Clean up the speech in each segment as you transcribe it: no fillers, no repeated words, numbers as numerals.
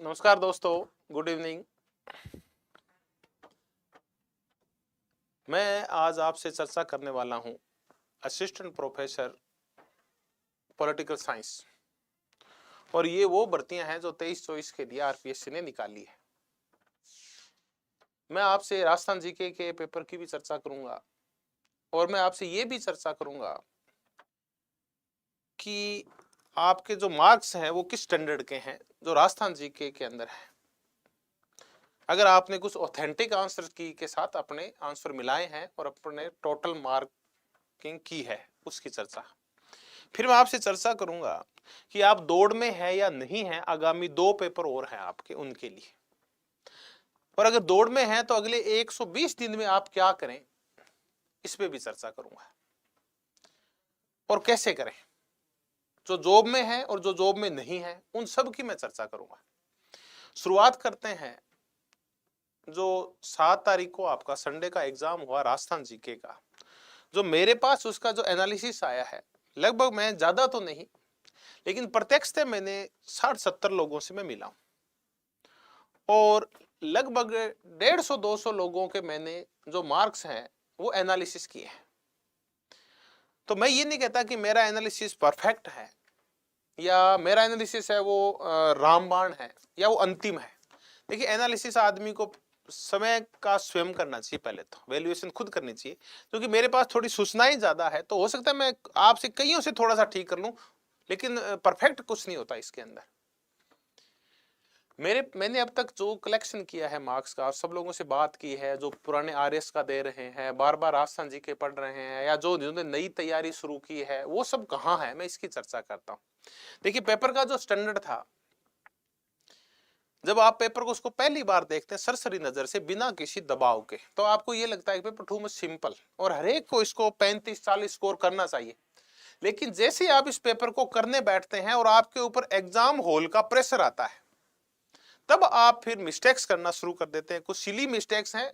नमस्कार दोस्तों, good evening. मैं आज आपसे चर्चा करने वाला हूं असिस्टेंट प्रोफेसर पॉलिटिकल साइंस। और ये वो भर्तियां हैं जो 23-24 के लिए आरपीएससी ने निकाली है। मैं आपसे राजस्थान जीके के पेपर की भी चर्चा करूंगा और मैं आपसे ये भी चर्चा करूंगा कि आपके जो मार्क्स हैं वो किस स्टैंडर्ड के हैं जो राजस्थान जीके के अंदर है। अगर आपने कुछ ऑथेंटिक आंसर की के साथ अपने आंसर मिलाए हैं और अपने टोटल मार्किंग की है उसकी चर्चा। फिर मैं आपसे चर्चा करूंगा कि आप दौड़ में है या नहीं है। आगामी 2 पेपर और हैं आपके, उनके लिए। और अगर दौड़ में है तो अगले 120 दिन में आप क्या करें, इस पे भी चर्चा करूंगा। और कैसे करें, जो जॉब में है और जो जॉब में नहीं है उन सब की मैं चर्चा करूंगा। शुरुआत करते हैं। जो 7 तारीख को आपका संडे का एग्जाम हुआ राजस्थान जीके का, जो मेरे पास उसका जो एनालिसिस आया है, लगभग मैं ज्यादा तो नहीं लेकिन प्रत्यक्ष से मैंने 60-70 लोगों से मैं मिला और लगभग 150-200 लोगों के मैंने जो मार्क्स हैं वो एनालिसिस किए हैं। तो मैं ये नहीं कहता कि मेरा एनालिसिस परफेक्ट है या मेरा एनालिसिस है वो रामबाण है या वो अंतिम है। देखिए, एनालिसिस आदमी को समय का स्वयं करना चाहिए, पहले तो वैल्यूएशन खुद करनी चाहिए। क्योंकि मेरे पास थोड़ी सूचनाएं ज्यादा है तो हो सकता है मैं आपसे कईयों से थोड़ा सा ठीक कर लूं, लेकिन परफेक्ट कुछ नहीं होता इसके अंदर। मैंने अब तक जो कलेक्शन किया है मार्क्स का, सब लोगों से बात की है, जो पुराने आरएस का दे रहे हैं, बार बार राजस्थान जी के पढ़ रहे हैं, या जो जिन्होंने नई तैयारी शुरू की है, वो सब कहाँ है, मैं इसकी चर्चा करता हूँ। देखिए, पेपर का जो स्टैंडर्ड था, जब आप पेपर को उसको पहली बार देखते हैं सरसरी नजर से बिना किसी दबाव के, तो आपको ये लगता है कि पेपर टू मच सिंपल और हरेक को इसको 35-40 स्कोर करना चाहिए। लेकिन जैसे आप इस पेपर को करने बैठते हैं और आपके ऊपर एग्जाम हॉल का प्रेशर आता है, तब आप फिर मिस्टेक्स करना शुरू कर देते हैं। कुछ सिली मिस्टेक्स हैं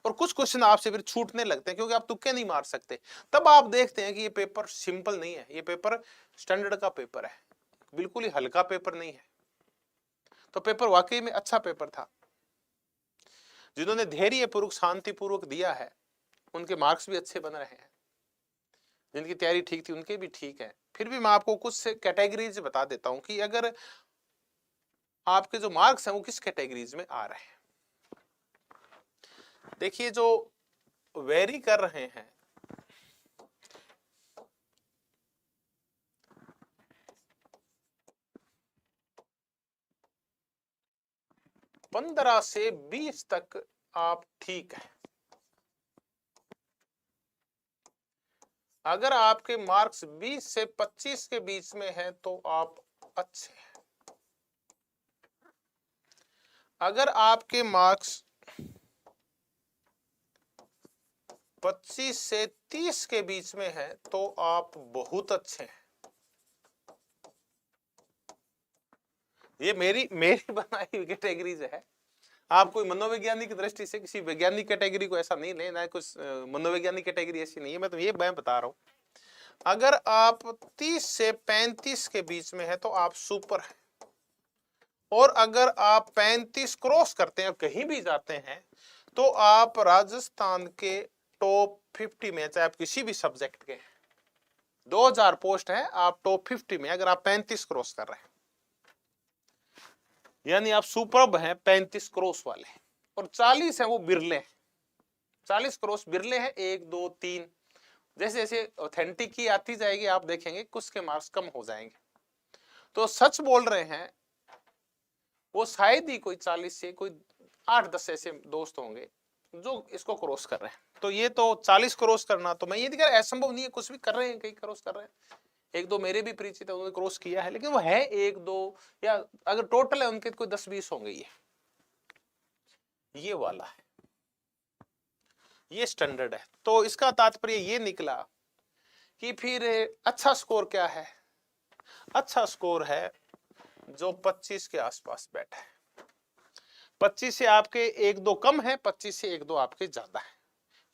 और कुछ क्वेश्चन आपसे फिर छूटने लगते हैं क्योंकि आप तुक्के नहीं मार सकते। तब आप देखते हैं कि ये पेपर सिंपल नहीं है, ये पेपर स्टैंडर्ड का पेपर है, बिल्कुल ही हल्का पेपर नहीं है। तो पेपर वाकई में अच्छा पेपर था। जिन्होंने धैर्यपूर्वक शांतिपूर्वक दिया है उनके मार्क्स भी अच्छे बन रहे हैं, जिनकी तैयारी ठीक थी उनके भी ठीक है। फिर भी मैं आपको कुछ कैटेगरीज बता देता हूं कि अगर आपके जो मार्क्स हैं वो किस कैटेगरीज में आ रहे हैं। देखिए, जो वेरी कर रहे हैं, पंद्रह से 20 तक आप ठीक है। अगर आपके मार्क्स 20 से 25 के बीच में है तो आप अच्छे हैं। अगर आपके मार्क्स 25 से 30 के बीच में है तो आप बहुत अच्छे हैं। ये मेरी बनाई हुई कैटेगरीज है। आप कोई मनोवैज्ञानिक दृष्टि से किसी वैज्ञानिक कैटेगरी को ऐसा नहीं लेना है, कुछ मनोवैज्ञानिक कैटेगरी ऐसी नहीं है। मैं तो ये मैं बता रहा हूं, अगर आप 30 से 35 के बीच में है तो आप सुपर हैं। और अगर आप 35 क्रॉस करते हैं, कहीं भी जाते हैं, तो आप राजस्थान के टॉप 50 में, चाहे आप किसी भी सब्जेक्ट के, 2000 पोस्ट है, आप टॉप 50 में अगर आप 35 क्रॉस कर रहे हैं, यानी आप सुपर्ब हैं 35 क्रॉस वाले। और 40 है वो बिरले हैं, 40 क्रॉस बिरले हैं, 1 2 3। जैसे जैसे ऑथेंटिक की आती जाएगी आप देखेंगे कुछ के मार्क्स कम हो जाएंगे। तो सच बोल रहे हैं वो शायद ही कोई 40 से कोई 8-10 ऐसे दोस्त होंगे जो इसको क्रॉस कर रहे हैं। तो ये तो 40 क्रॉस करना, तो मैं ये नहीं कह रहा असंभव नहीं है, कुछ भी कर रहे हैं, कई क्रॉस कर रहे हैं। 1-2 मेरे भी परिचित है, उन्होंने क्रॉस किया है, लेकिन वो है 1-2, या अगर टोटल है उनके कोई 10-20 होंगे। ये वाला है, ये स्टैंडर्ड है। तो इसका तात्पर्य ये निकला कि फिर अच्छा स्कोर क्या है। अच्छा स्कोर है जो 25 के आसपास बैठा है। 25 से आपके 1-2 कम है, 25 से 1-2 आपके ज्यादा है,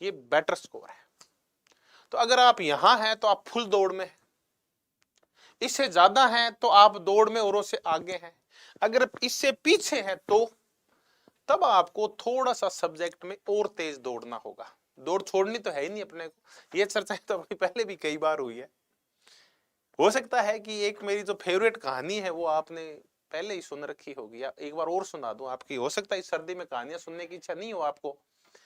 ये बेटर स्कोर है। तो अगर आप यहां हैं तो आप फुल दौड़ में हैं, इससे ज्यादा हैं तो आप दौड़ में औरों से आगे हैं। अगर इससे पीछे है तो तब आपको थोड़ा सा सब्जेक्ट में और तेज दौड़ना होगा। दौड़ छोड़नी तो है ही नहीं अपने को, ये चर्चाएं तो अपनी पहले भी कई बार हुई है। हो सकता है कि एक मेरी जो फेवरेट कहानी है वो आपने पहले ही सुन रखी होगी, या एक बार और सुना दूं आपकी। हो सकता है इस सर्दी में कहानियां सुनने की इच्छा नहीं हो आपको,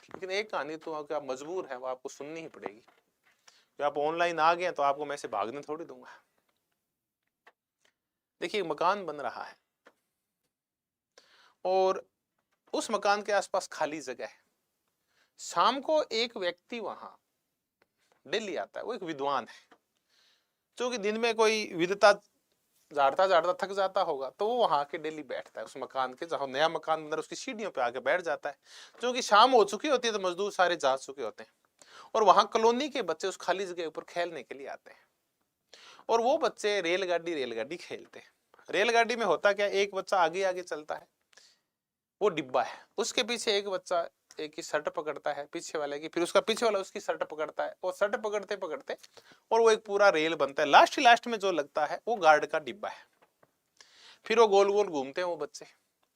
लेकिन एक कहानी तो आप मजबूर है वो आपको सुननी ही पड़ेगी। तो आप ऑनलाइन आ गए तो आपको मैं से भागने थोड़ी दूंगा। देखिए मकान बन रहा है और उस मकान के आसपास खाली जगह है। शाम को एक व्यक्ति वहां डेली आता है, वो एक विद्वान है, जो कि दिन में कोई विद्वता झाड़ता झाड़ता थक जाता होगा, तो वो वहां आके डेली बैठता है उस मकान के, जहां नया मकान अंदर उसकी सीढ़ियों पे आके बैठ जाता है। जो कि शाम हो चुकी होती है तो मजदूर सारे जा चुके होते हैं और वहां कॉलोनी के बच्चे उस खाली जगह ऊपर खेलने के लिए आते हैं। और वो बच्चे रेलगाड़ी खेलते हैं। रेलगाड़ी में होता क्या, एक बच्चा आगे आगे चलता है, वो डिब्बा है, उसके पीछे एक बच्चा एक की शर्ट पकड़ता है पीछे वाले की, फिर उसका पीछे वाला उसकी शर्ट पकड़ता है, और शर्ट पकड़ते पकड़ते और वो एक पूरा रेल बनता है। लास्ट में जो लगता है वो गार्ड का डिब्बा है। फिर वो गोल गोल घूमते हैं वो बच्चे,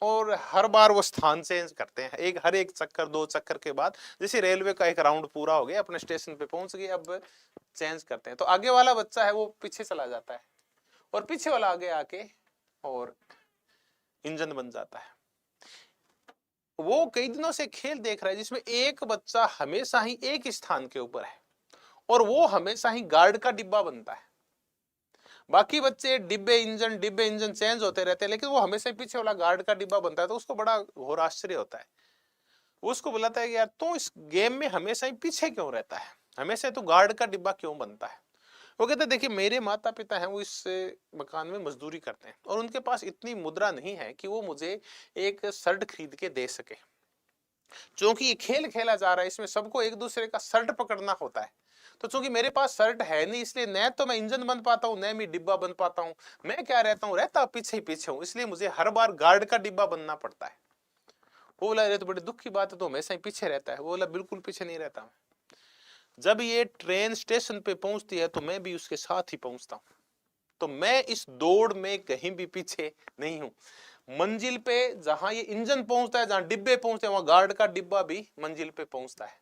और हर बार वो स्थान चेंज करते हैं। हर एक चक्कर 2 चक्कर के बाद, जैसे रेलवे का एक राउंड पूरा हो गया, अपने स्टेशन पे पहुंच गए, अब चेंज करते हैं। तो आगे वाला बच्चा है वो पीछे चला जाता है और पीछे वाला आगे आके और इंजन बन जाता है। वो कई दिनों से खेल देख रहा है जिसमें एक बच्चा हमेशा ही एक स्थान के ऊपर है और वो हमेशा ही गार्ड का डिब्बा बनता है। बाकी बच्चे डिब्बे इंजन चेंज होते रहते हैं, लेकिन वो हमेशा पीछे वाला गार्ड का डिब्बा बनता है। तो उसको बड़ा घोर आश्चर्य होता है। वो उसको बुलाता है कि यार तू इस गेम में हमेशा ही पीछे क्यों रहता है, हमेशा तू गार्ड का डिब्बा क्यों बनता है। वो कहते हैं देखिए मेरे माता पिता हैं वो इस मकान में मजदूरी करते हैं और उनके पास इतनी मुद्रा नहीं है कि वो मुझे एक शर्ट खरीद के दे सके। क्योंकि ये खेल खेला जा रहा है, इसमें सबको एक दूसरे का शर्ट पकड़ना होता है। तो चूंकि मेरे पास शर्ट है नहीं, इसलिए न तो मैं इंजन बन पाता हूँ न मैं डिब्बा बन पाता हूँ। मैं क्या रहता हूँ, रहता पीछे ही पीछे हूँ, इसलिए मुझे हर बार गार्ड का डिब्बा बनना पड़ता है। वो बोला अरे तो बड़ी दुख की बात है, तो हमेशा ही पीछे रहता है। वो बोला बिल्कुल पीछे नहीं रहता हूँ। जब ये ट्रेन स्टेशन पे पहुंचती है तो मैं भी उसके साथ ही पहुंचता हूँ। तो मैं इस दौड़ में कहीं भी पीछे नहीं हूं। मंजिल पे जहां ये इंजन पहुंचता है, जहां डिब्बे पहुंचते हैं, वहां गार्ड का डिब्बा भी मंजिल पे पहुंचता है।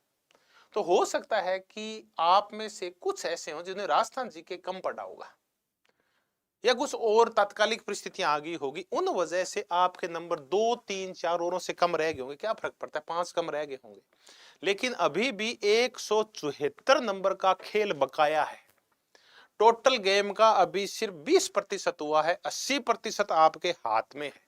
तो हो सकता है कि आप में से कुछ ऐसे हो जिन्हें राजस्थान जीके कम पड़ा होगा, या कुछ और तात्कालिक परिस्थितियां आ गई होगी, उन वजह से आपके नंबर 2 3 4 औरों से कम रह गए होंगे। क्या फर्क पड़ता है, 5 कम रह गए होंगे, लेकिन अभी भी 174 नंबर का खेल बकाया है। टोटल गेम का अभी सिर्फ 20% हुआ है, 80% आपके हाथ में है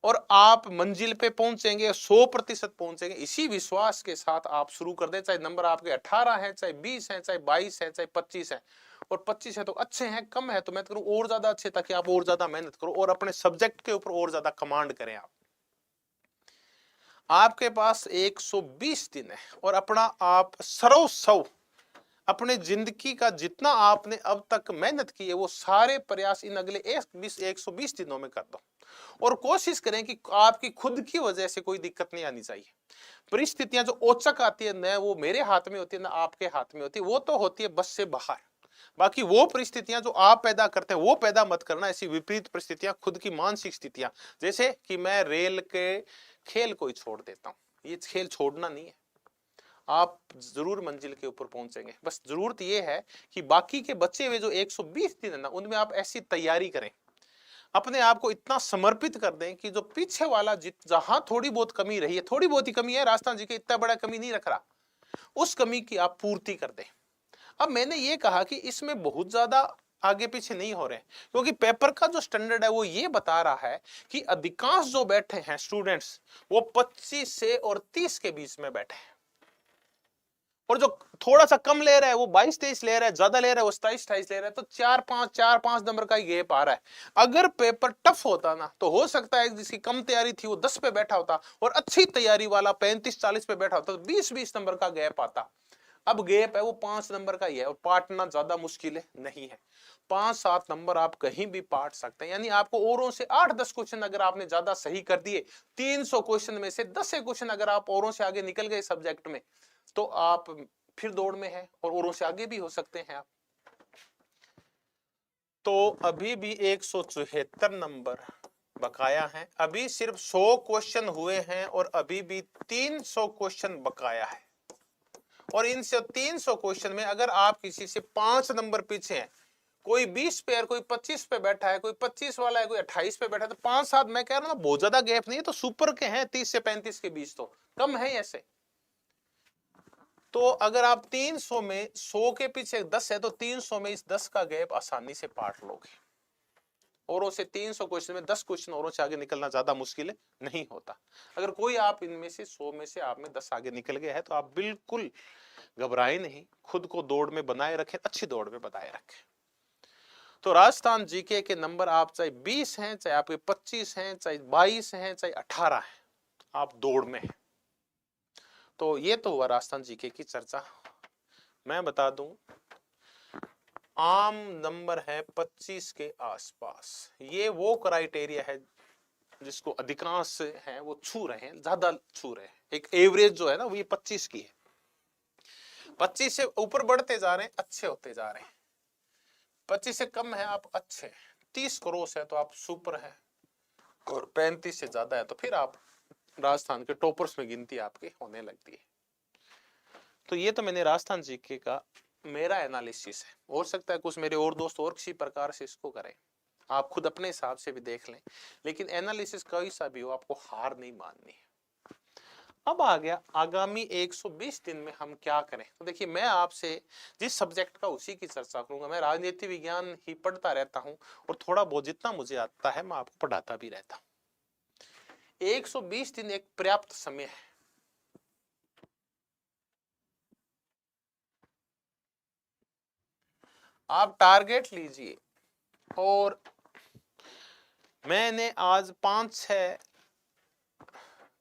और आप मंजिल पे पहुंचेंगे, 100% पहुंचेंगे। इसी विश्वास के साथ आप शुरू कर दें, चाहे नंबर आपके 18 है, चाहे 20 है, चाहे 22 है, चाहे 25 है। और 25 है तो अच्छे हैं, कम है तो मैं करूं और ज्यादा अच्छे, ताकि आप और ज्यादा मेहनत करो और अपने सब्जेक्ट के ऊपर और ज्यादा कमांड करें। आपके पास 120 दिन है और अपना आप सर्वस्व, अपने जिंदगी का जितना आपने अब तक मेहनत की है वो सारे प्रयास इन अगले 120 दिनों में कर दो। और कोशिश करें कि आपकी खुद की वजह से कोई दिक्कत नहीं आनी चाहिए। परिस्थितियां जो औचक आती है, न वो मेरे हाथ में होती है, ना आपके हाथ में होती है, वो तो होती है बस से बाहर। बाकी वो परिस्थितियां जो आप पैदा करते हैं वो पैदा मत करना। ऐसी विपरीत परिस्थितियां, खुद की मानसिक स्थितियां, जैसे कि मैं रेल के खेल को ही छोड़ देता हूं, ये खेल छोड़ना नहीं है। आप जरूर मंजिल के ऊपर पहुंचेंगे। बस जरूरत यह है कि बाकी के बचे हुए जो 120 दिन है ना, उनमें आप ऐसी तैयारी करें, अपने आप को इतना समर्पित कर दें कि जो पीछे वाला जहां थोड़ी बहुत कमी रही है, थोड़ी बहुत ही कमी है, राजस्थान जी के इतना बड़ा कमी नहीं रख रहा, उस कमी की आप पूर्ति कर दें। अब मैंने ये कहा कि इसमें बहुत ज्यादा आगे पीछे नहीं हो रहे, क्योंकि पेपर का जो स्टैंडर्ड है वो ये बता रहा है कि अधिकांश जो बैठे हैं स्टूडेंट्स, वो 25 से और 30 के बीच में बैठे हैं, और जो थोड़ा सा कम ले रहा है वो 22-23 ले रहा है, ज्यादा ले रहा है वो 27-28 ले रहा है। तो 4-5 नंबर का गैप आ रहा है। अगर पेपर टफ होता ना, तो हो सकता है जिसकी कम तैयारी थी वो 10 पे बैठा होता और अच्छी तैयारी वाला 35-40 पे बैठा होता, तो 20-20 नंबर का गैप आता। अब गैप है वो 5 नंबर का ही है, और पाटना ज्यादा मुश्किल नहीं है। 5-7 नंबर आप कहीं भी पाट सकते हैं। यानी आपको औरों से 8-10 क्वेश्चन अगर आपने ज्यादा सही कर दिए, 300 क्वेश्चन में से 10 क्वेश्चन अगर आप औरों से आगे निकल गए सब्जेक्ट में, तो आप फिर दौड़ में हैं और औरों से आगे भी हो सकते हैं आप। तो अभी भी 174 नंबर बकाया हैं। अभी सिर्फ 100 क्वेश्चन हुए हैं और अभी भी 300 क्वेश्चन बकाया है। और इन 300 क्वेश्चन में अगर आप किसी से 5 नंबर पीछे हैं, कोई 20 पे है, कोई 25 पे बैठा है, कोई 25 वाला है, कोई 28 पे बैठा है, तो 5-7 मैं कह रहा हूं ना, बहुत ज्यादा गैप नहीं है। तो सुपर के हैं 30 से 35 के बीच, तो कम है ऐसे। तो अगर आप 300 में 100 के पीछे 10 है, तो 300 में इस 10 का गैप आसानी से पाट लोगे। औरों से 300 क्वेश्चन में 10 क्वेश्चन औरों से आगे निकलना ज्यादा मुश्किल नहीं होता। अगर कोई आप इनमें से 100 में से आप में 10 आगे निकल गया है, तो आप बिल्कुल घबराए नहीं, खुद को दौड़ में बनाए रखें, अच्छी दौड़ में बनाए रखें। तो राजस्थान जीके के नंबर आप चाहे 20 हैं, चाहे आपके 25 हैं, चाहे 22 हैं, चाहे 18 हैं, आप दौड़ में हैं। तो ये तो हुआ राजस्थान जीके की चर्चा। मैं बता दूं, आम नंबर है 25 के आसपास। ये वो क्राइटेरिया है जिसको अधिकांश हैं वो छू रहे हैं, ज्यादा छू रहे हैं। एक एवरेज जो है ना, वो ये 25 की है। 25 से ऊपर बढ़ते जा रहे हैं, अच्छे होते जा रहे हैं। 25 से कम है आप अच्छे, 30 क्रॉस है तो आप सुपर है, और 35 से ज्यादा है तो फिर आप राजस्थान के टॉपर्स में गिनती आपकी होने लगती है। तो ये तो मैंने राजस्थान जीके का मेरा एनालिसिस है। हो सकता है कुछ मेरे और दोस्त और किसी प्रकार से इसको करें, आप खुद अपने हिसाब से भी देख लें, लेकिन एनालिसिस कोई सा भी हो, आपको हार नहीं माननी है। अब आ गया आगामी 120 दिन में हम क्या करें। तो देखिए, मैं आपसे जिस सब्जेक्ट का उसी की चर्चा करूंगा। मैं राजनीति विज्ञान ही पढ़ता रहता हूं, और थोड़ा बहुत जितना मुझे आता है मैं आपको पढ़ाता भी रहता हूं। 120 दिन एक पर्याप्त समय है। आप टारगेट लीजिए, और मैंने आज 5-6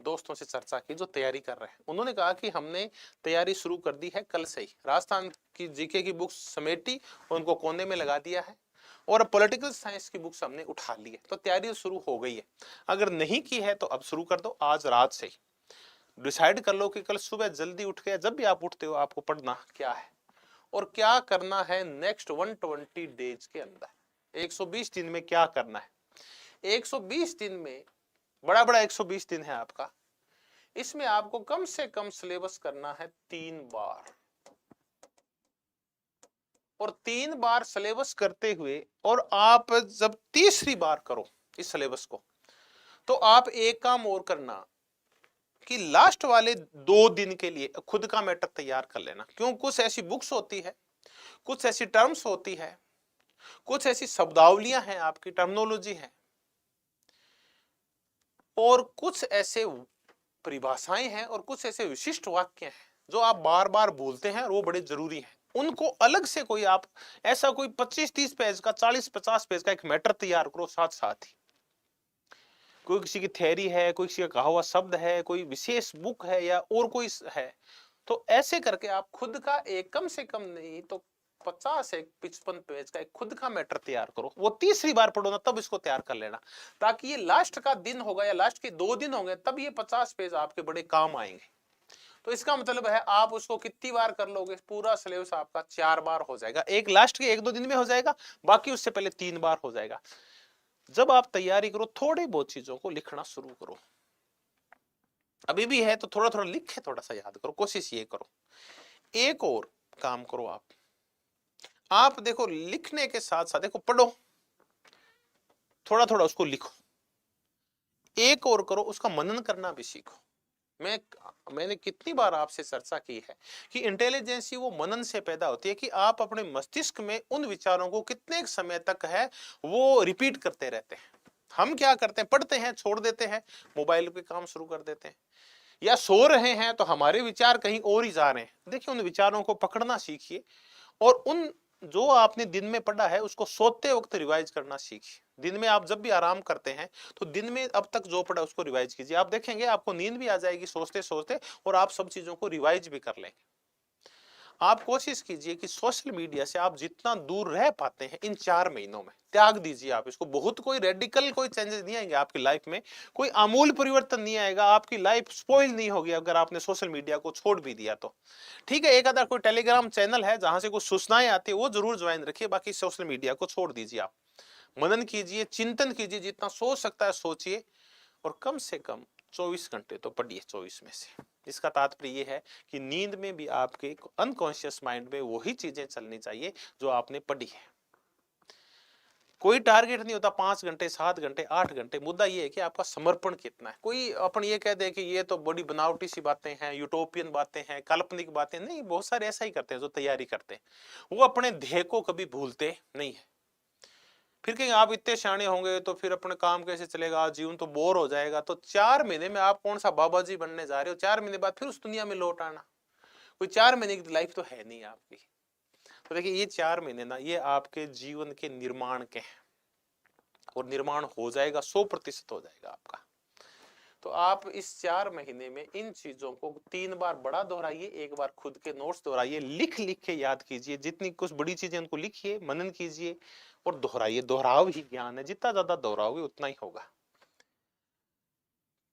दोस्तों से चर्चा की जो तैयारी कर रहे हैं। उन्होंने कहा कि हमने तैयारी शुरू कर दी है कल से ही, राजस्थान की जीके की बुक्स समेटी और उनको कोने में लगा दिया है, और पॉलिटिकल साइंस की बुक्स हमने उठा ली है। तो तैयारी शुरू हो गई है। अगर नहीं की है तो अब शुरू कर दो, आज रात से ही डिसाइड कर लो कि कल सुबह जल्दी उठ के, जब भी आप उठते हो आपको पढ़ना क्या है और क्या करना है नेक्स्ट 120 डेज के अंदर। 120 दिन में क्या करना है। 120 दिन में बड़ा 120 दिन है आपका। इसमें आपको कम से कम सिलेबस करना है 3 बार, और 3 बार सिलेबस करते हुए, और आप जब तीसरी बार करो इस सिलेबस को, तो आप एक काम और करना कि लास्ट वाले 2 दिन के लिए खुद का मैटर तैयार कर लेना। क्यों, कुछ ऐसी बुक्स होती है, कुछ ऐसी टर्म्स होती है, कुछ ऐसी शब्दावलियां हैं, आपकी टर्मिनोलॉजी है, और कुछ ऐसे परिभाषाएं हैं, और कुछ ऐसे विशिष्ट वाक्य हैं जो आप बार बार बोलते हैं और वो बड़े जरूरी हैं। उनको अलग से कोई आप ऐसा कोई 25-30 पेज का, 40-50 पेज का एक मैटर तैयार करो। साथ साथ ही कोई किसी की थ्योरी है, कोई किसी का कहा हुआ शब्द है, कोई विशेष बुक है, या और कोई है, तो ऐसे करके आप खुद का एक, कम से कम नहीं तो 50 से 55 पेज का एक खुद का मैटर तैयार करो। वो तीसरी बार पढ़ो ना, तब इसको तैयार कर लेना, ताकि ये लास्ट का दिन होगा या लास्ट के 2 दिन होंगे, तब ये 50 पेज आपके बड़े काम आएंगे। तो इसका मतलब है आप उसको कितनी बार कर लोगे, पूरा सिलेबस आपका 4 बार हो जाएगा। एक लास्ट के 1-2 दिन में हो जाएगा, बाकी उससे पहले 3 बार हो जाएगा। जब आप तैयारी करो, थोड़ी बहुत चीजों को लिखना शुरू करो। अभी भी है तो थोड़ा थोड़ा लिखे, थोड़ा सा याद करो, कोशिश ये करो। एक और काम करो, आप देखो, लिखने के साथ साथ देखो, पढ़ो, थोड़ा थोड़ा उसको लिखो। एक और करो, उसका मनन करना भी सीखो। मैंने कितनी बार आपसे चर्चा की है कि इंटेलिजेंसी वो मनन से पैदा होती है, कि आप अपने मस्तिष्क में उन विचारों को कितने समय तक है वो रिपीट करते रहते हैं। हम क्या करते हैं, पढ़ते हैं, छोड़ देते हैं, मोबाइल पे काम शुरू कर देते हैं, या सो रहे हैं तो हमारे विचार कहीं और ही जा रहे हैं। देखिए, उन विचारों को पकड़ना सीखिए, और उन जो आपने दिन में पढ़ा है उसको सोते वक्त रिवाइज करना सीखिए। दिन में आप जब भी आराम करते हैं तो दिन में अब तक जो पढ़ा उसको रिवाइज कीजिए। आप देखेंगे आपको नींद भी आ जाएगी सोचते सोचते, और आप सब चीजों को रिवाइज भी कर लेंगे। आप कोशिश कीजिए कि सोशल मीडिया से आप जितना दूर रह पाते हैं इन 4 महीनों में, त्याग दीजिए आप इसको। बहुत कोई रेडिकल कोई चेंजेस नहीं आएंगे आपकी लाइफ में, कोई आमूल परिवर्तन नहीं आएगा, आपकी लाइफ स्पॉइल नहीं होगी अगर आपने सोशल मीडिया को छोड़ भी दिया तो। ठीक है, एक आधा कोई टेलीग्राम चैनल है जहां से कुछ सूचनाएं आती है, वो जरूर ज्वाइन रखिए, बाकी सोशल मीडिया को छोड़ दीजिए आप। मनन कीजिए, चिंतन कीजिए, जितना सोच सकता है सोचिए, और कम से कम 24 घंटे तो पढ़िए 24 में से। इसका तात्पर्य ये है कि नींद में भी आपके अनकॉन्शियस माइंड में वही चीजें चलनी चाहिए जो आपने पढ़ी है। कोई टारगेट नहीं होता 5 घंटे, 7 घंटे, 8 घंटे। मुद्दा ये है कि आपका समर्पण कितना है। कोई अपन ये कह दे कि ये तो बड़ी बनावटी सी बातें हैं, यूटोपियन बातें हैं, काल्पनिक बातें, नहीं, बहुत सारे ऐसा ही करते हैं जो तैयारी करते हैं, वो अपने ध्येय को कभी भूलते नहीं है। फिर कहेंगे आप इतने सियाणे होंगे तो फिर अपने काम कैसे चलेगा, जीवन तो बोर हो जाएगा। तो 4 महीने में आप कौन सा बाबा जी बनने जा रहे हो? 4 महीने बाद फिर उस दुनिया में लौट आना। कोई 4 महीने की लाइफ तो है नहीं आपकी। तो देखिए ये 4 महीने ना, ये आपके जीवन के निर्माण के हैं, और निर्माण हो जाएगा, 100% हो जाएगा आपका। तो आप इस 4 महीने में इन चीजों को 3 बार बड़ा दोहराइए, 1 बार खुद के नोट्स दोहराइए, लिख लिख के याद कीजिए, जितनी कुछ बड़ी चीजें उनको लिखिए, मनन कीजिए और दोहराइए। दोहराव ही ज्ञान है, जितना ज्यादा दोहराओगे उतना ही होगा।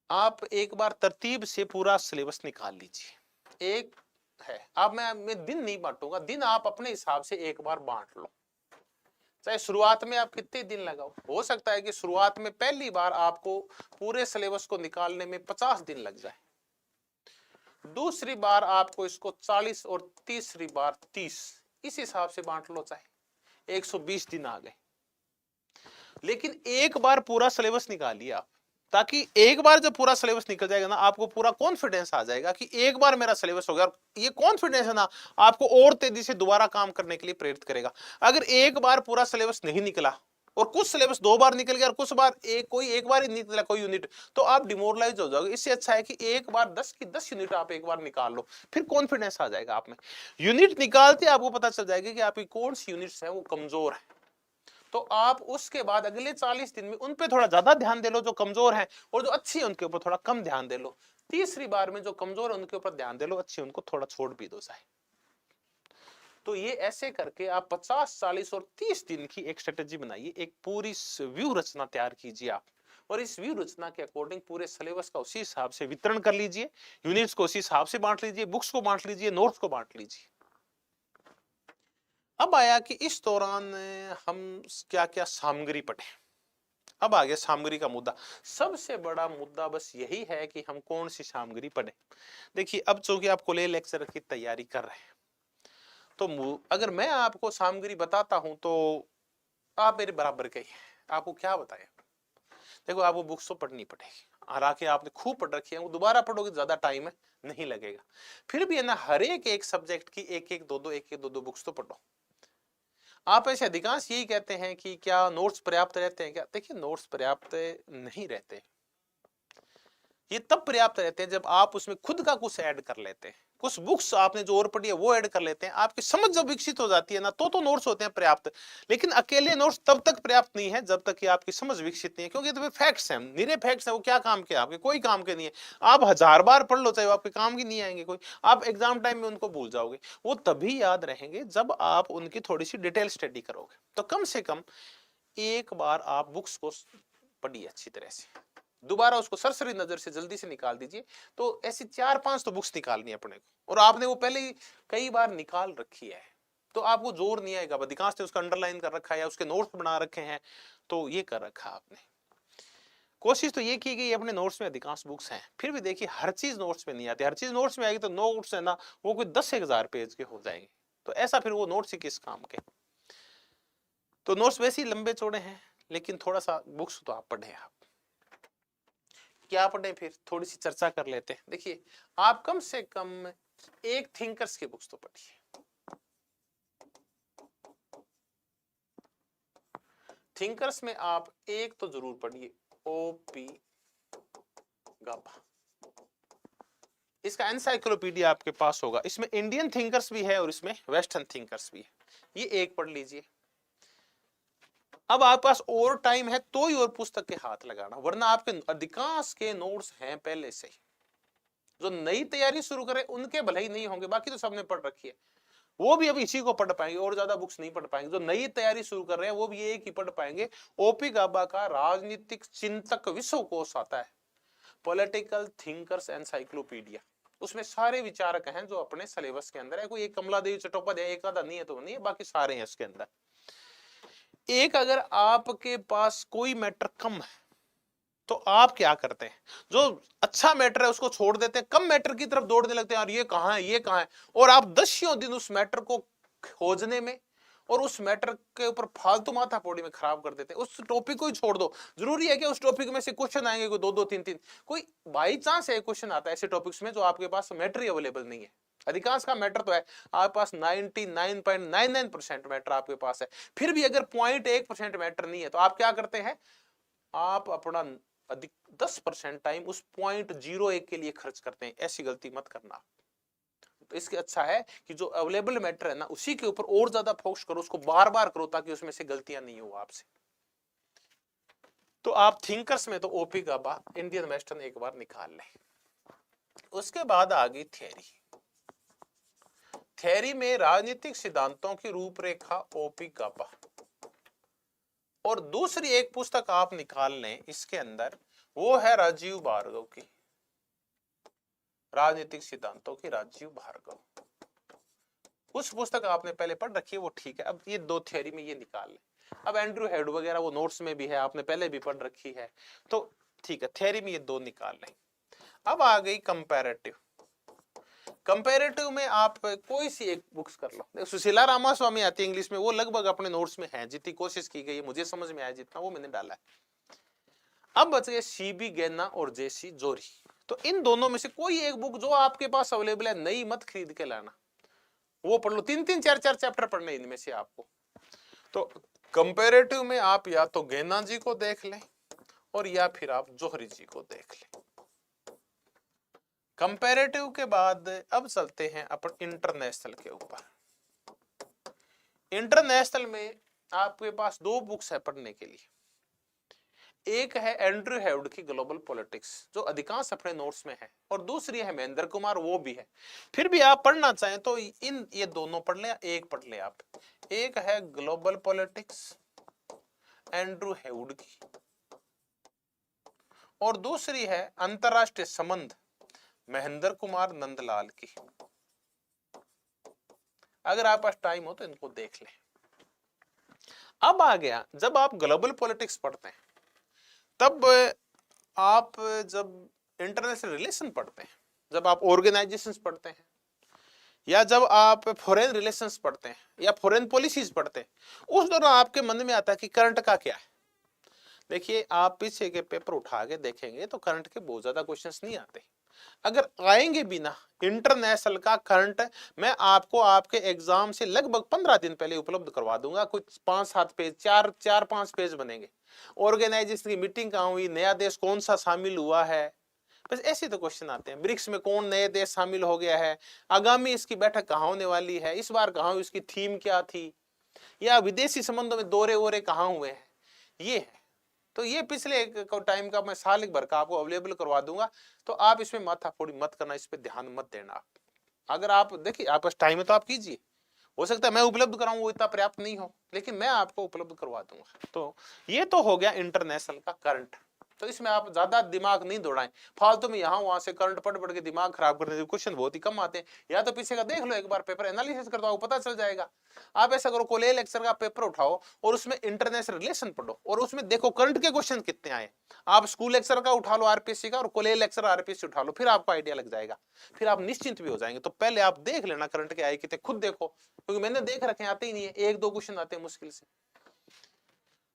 आप एक बार तरतीब से पूरा सिलेबस निकाल लीजिए। एक है, अब मैं दिन नहीं बांटूंगा, दिन आप अपने हिसाब से एक बार बांट लो। चाहे शुरुआत में आप कितने दिन लगाओ, हो सकता है कि शुरुआत में पहली बार आपको पूरे सिलेबस को निकालने में 50 दिन लग जाए, दूसरी बार आपको इसको 40 और तीसरी बार 30, इस हिसाब से बांट लो, चाहे 120 दिन आ गए। लेकिन एक बार पूरा सिलेबस निकालिए आप, ताकि एक बार जब पूरा सिलेबस निकल जाएगा ना, आपको पूरा कॉन्फिडेंस आ जाएगा कि एक बार मेरा सिलेबस हो गया। ये कॉन्फिडेंस है ना, आपको और तेजी से दोबारा काम करने के लिए प्रेरित करेगा। अगर एक बार पूरा सिलेबस नहीं निकला और कुछ सिलेबस 2 बार निकल गया और कुछ बार एक बार ही निकला कोई यूनिट, तो आप डिमोरलाइज हो जाओगे। इससे अच्छा है कि एक बार 10 की 10 यूनिट आप एक बार निकाल लो, फिर कॉन्फिडेंस आ जाएगा आप में। यूनिट निकालते आपको पता चल जाएगा कि आपकी कौन सी यूनिट्स है वो कमजोर है, तो आप उसके बाद अगले 40 दिन में उन पे थोड़ा ज्यादा ध्यान दे लो जो कमजोर है, और जो अच्छी है उनके ऊपर थोड़ा कम ध्यान दे लो। तीसरी बार में जो कमजोर है उनके ऊपर ध्यान दे लो, अच्छी उनको थोड़ा छोड़ भी दो चाहे। तो ये ऐसे करके आप 50, 40 और 30 दिन की एक स्ट्रेटेजी बनाइए, एक पूरी व्यू रचना तैयार कीजिए आप, और इस व्यू रचना के अकॉर्डिंग पूरे सिलेबस का उसी हिसाब से वितरण कर लीजिए, यूनिट्स को उसी हिसाब से बांट लीजिए, बुक्स को बांट लीजिए, नोट्स को बांट लीजिए। अब आया कि इस दौरान हम क्या क्या सामग्री पढ़े। अब आ गया सामग्री का मुद्दा। सबसे बड़ा मुद्दा बस यही है कि हम कौन सी सामग्री पढ़े। देखिए अब चूंकि आप कॉलेज लेक्चर की तैयारी कर रहे हैं, तो अगर मैं आपको सामग्री बताता हूं तो आप मेरे बराबर के ही हैं। आपको क्या बताएं, देखो आपको बुक्स तो पढ़नी पड़ेगी, हालांकि आपने खूब पढ़ रखी है, वो दोबारा पढ़ोगे ज्यादा टाइम नहीं लगेगा। फिर भी है ना, हर एक सब्जेक्ट की एक दो बुक्स तो पढ़ो। आप ऐसे अधिकांश यही कहते हैं कि क्या नोट्स पर्याप्त रहते हैं क्या? देखिए नोट्स पर्याप्त नहीं रहते, ये तब पर्याप्त रहते हैं जब आप उसमें खुद का कुछ ऐड कर लेते हैं। कुछ बुक्स आपने जो और पढ़ी है वो ऐड कर लेते हैं, आपकी समझ जब विकसित हो जाती है ना, तो नोट्स होते हैं पर्याप्त। लेकिन अकेले नोट्स तब तक पर्याप्त नहीं है जब तक कि आपकी समझ विकसित नहीं है, क्योंकि तो फैक्ट्स हैं, निरे फैक्ट्स हैं, वो क्या काम के आपके? कोई काम के नहीं है। आप 1000 बार पढ़ लो चाहे वो आपके काम की नहीं आएंगे कोई, आप एग्जाम टाइम में उनको भूल जाओगे। वो तभी याद रहेंगे जब आप उनकी थोड़ी सी डिटेल स्टडी करोगे। तो कम से कम एक बार आप बुक्स को पढ़िए अच्छी तरह से, दोबारा उसको सरसरी नजर से जल्दी से निकाल दीजिए। तो ऐसी 4-5 तो बुक्स निकालनी है अपने को, और आपने वो पहले ही कई बार निकाल रखी है, तो आपको जोर नहीं आएगा। अधिकांश ने उसका अंडरलाइन कर रखा है या उसके नोट्स बना रखे हैं, तो ये कर रखा आपने। कोशिश तो ये की गई अपने नोट्स में अधिकांश बुक्स हैं। फिर भी देखिए हर चीज नोट्स में नहीं आती, हर चीज नोट्स में आएगी तो नोट्स है ना वो कोई 10-1000 पेज के हो जाएंगे, तो ऐसा फिर वो नोट्स ही किस काम के। तो नोट्स वैसे ही लंबे चौड़े हैं, लेकिन थोड़ा सा बुक्स तो आप पढ़े। आप क्या पढ़े, फिर थोड़ी सी चर्चा कर लेते हैं। देखिए आप कम से कम एक थिंकर्स की बुक्स तो पढ़िए। थिंकर्स में आप एक तो जरूर पढ़िए, ओपी गाबा। इसका एनसाइक्लोपीडिया आपके पास होगा, इसमें इंडियन थिंकर्स भी है और इसमें वेस्टर्न थिंकर्स भी है, ये एक पढ़ लीजिए। अब आपके पास और टाइम है तो ही और पुस्तक के हाथ लगाना, वरना आपके अधिकांश के नोट्स हैं पहले से ही। जो नई तैयारी शुरू करे उनके भले ही नहीं होंगे, बाकी तो सबने पढ़ रखी है, वो भी अभी इसी को पढ़ पाएंगे और ज्यादा बुक्स नहीं पढ़ पाएंगे। जो नई तैयारी शुरू कर रहे हैं वो भी एक ही पढ़ पाएंगे। ओपी गाबा का राजनीतिक चिंतक विश्वकोश आता है, पॉलिटिकल थिंकर्स एनसाइक्लोपीडिया, उसमें सारे विचारक हैं जो अपने सिलेबस के अंदर है। कोई एक कमला देवी चट्टोपाध्याय एक आधा नहीं है तो नहीं है, बाकी सारे हैं इसके अंदर। एक अगर आपके पास कोई मैटर कम है तो आप क्या करते हैं, जो अच्छा मैटर है उसको छोड़ देते हैं, कम मैटर की तरफ दौड़ने लगते हैं, यार ये कहां है ये कहां है, और आप दसियों दिन उस मैटर को खोजने में और उस मैटर के ऊपर फालतू माथापौड़ी में खराब कर देते हैं। उस टॉपिक को ही छोड़ दो, जरूरी है कि उस टॉपिक में से क्वेश्चन आएंगे कोई दो दो तीन तीन, कोई बाई चांस है क्वेश्चन आता है ऐसे टॉपिक्स में जो आपके पास मैटर ही अवेलेबल नहीं है। अधिकांश का मैटर तो है आपके पास 99.99% मैटर आपके पास है, फिर भी अगर 0.1% मैटर नहीं है तो आप क्या करते हैं, आप अपना अधिक 10% टाइम उस 0.01 के लिए खर्च करते हैं। ऐसी गलती मत करना। तो इसके अच्छा है कि जो अवेलेबल मैटर है ना उसी के ऊपर और ज्यादा फोकस करो, उसको बार बार करो ताकि उसमें से गलतियां नहीं हो आपसे। तो आप थिंकर्स में तो ओपी गाबा, इंडियन वेस्टर्न एक बार निकाल लें। उसके बाद आ गई थियरी। थियरी में राजनीतिक सिद्धांतों की रूपरेखा ओपी गाबा, और दूसरी एक पुस्तक आप निकाल लें इसके अंदर, वो है राजीव भार्गव की राजनीतिक सिद्धांतों की, राजीव भार्गव। उस पुस्तक आपने पहले पढ़ रखी है वो ठीक है, अब ये दो थियरी में ये निकाल लें। अब एंड्रू हेड वगैरह वो नोट्स में भी है, आपने पहले भी पढ़ रखी है, तो ठीक है थियरी में ये दो निकाल लें। अब आ गई कंपैरेटिव। कंपैरेटिव में आप कोई सी एक बुक्स कर लो, सुशीला रामास्वामी आती है इंग्लिश में, वो लगभग अपने नोट्स में है, जितनी कोशिश की गई है मुझे समझ में आया जितना वो मैंने डाला है। अब बच गए सीबी गैना और जेसी जोरी, तो इन दोनों में से कोई एक बुक जो आपके पास अवेलेबल है, नई मत खरीद के लाना, वो पढ़ लो। 3-3 4-4 चैप्टर पढ़ने इनमें से आपको। तो कंपैरेटिव में आप या तो गैना जी को देख लें और या फिर आप जोहरी जी को देख लें। कंपैरेटिव के बाद अब चलते हैं अपन इंटरनेशनल के ऊपर। इंटरनेशनल में आपके पास दो बुक्स है पढ़ने के लिए, एक है एंड्रू हेड की ग्लोबल पॉलिटिक्स जो अधिकांश अपने नोट्स में है, और दूसरी है महेंद्र कुमार, वो भी है। फिर भी आप पढ़ना चाहें तो इन ये दोनों पढ़ लें, एक पढ़ लें आप। एक है ग्लोबल पॉलिटिक्स एंड्रू हेड की, और दूसरी है अंतरराष्ट्रीय संबंध महेंद्र कुमार नंदलाल की। अगर आप पास टाइम हो तो इनको देख लें। अब आ गया, जब आप ग्लोबल पॉलिटिक्स पढ़ते हैं तब आप जब इंटरनेशनल रिलेशन पढ़ते हैं, जब आप ऑर्गेनाइजेशंस पढ़ते हैं, या जब आप फॉरेन रिलेशंस पढ़ते हैं या फॉरेन पॉलिसीज पढ़ते हैं, उस दौरान आपके मन में आता है कि करंट का क्या है। देखिए आप पीछे के पेपर उठा के देखेंगे तो करंट के बहुत ज्यादा क्वेश्चंस नहीं आते। अगर आएंगे भी ना, इंटरनेशनल का करंट मैं आपको आपके एग्जाम से लगभग 15 दिन पहले उपलब्ध करवा दूंगा। कुछ 5-7 पेज, 4-5 पेज बनेंगे। ऑर्गेनाइजेशन की मीटिंग कहाँ हुई, नया देश कौन सा शामिल हुआ है, बस ऐसे तो क्वेश्चन आते हैं। ब्रिक्स में कौन नए देश शामिल हो गया है, आगामी इसकी बैठक कहाँ होने वाली है, इस बार कहाँ हुई, इसकी थीम क्या थी, या विदेशी संबंधों में दौरे वोरे कहाँ हुए हैं, ये है। तो ये पिछले टाइम का मैं साल भर का आपको अवेलेबल करवा दूंगा, तो आप इसमें माथाफोड़ी मत करना, इस पे ध्यान मत देना। अगर आप देखिए आप पास टाइम है तो आप कीजिए, हो सकता है मैं उपलब्ध कराऊं वो इतना पर्याप्त नहीं हो, लेकिन मैं आपको उपलब्ध करवा दूंगा। तो ये तो हो गया इंटरनेशनल का करंट। तो इसमें आप ज्यादा दिमाग नहीं दौड़ाएं, फालतू में यहाँ वहां से करंट पढ़ के दिमाग खराब करने से क्वेश्चन बहुत ही कम आते हैं। या तो पीछे का देख लो एक बार, पेपर एनालिसिस कर दो, पता चल जाएगा। आप ऐसा करो, कोले लेक्चर का पेपर उठाओ और उसमें इंटरनेशनल रिलेशन पढ़ो और उसमें देखो करंट के क्वेश्चन कितने आए। आप स्कूल लेक्चर का उठा लो आरपीएससी का, और कोले लेक्चर आरपीएससी उठा लो, फिर आपको आइडिया लग जाएगा, फिर आप निश्चिंत भी हो जाएंगे। तो पहले आप देख लेना करंट के आए कितने, खुद देखो, क्योंकि मैंने देख रखे आते ही नहीं है, 1-2 क्वेश्चन आते हैं मुश्किल से।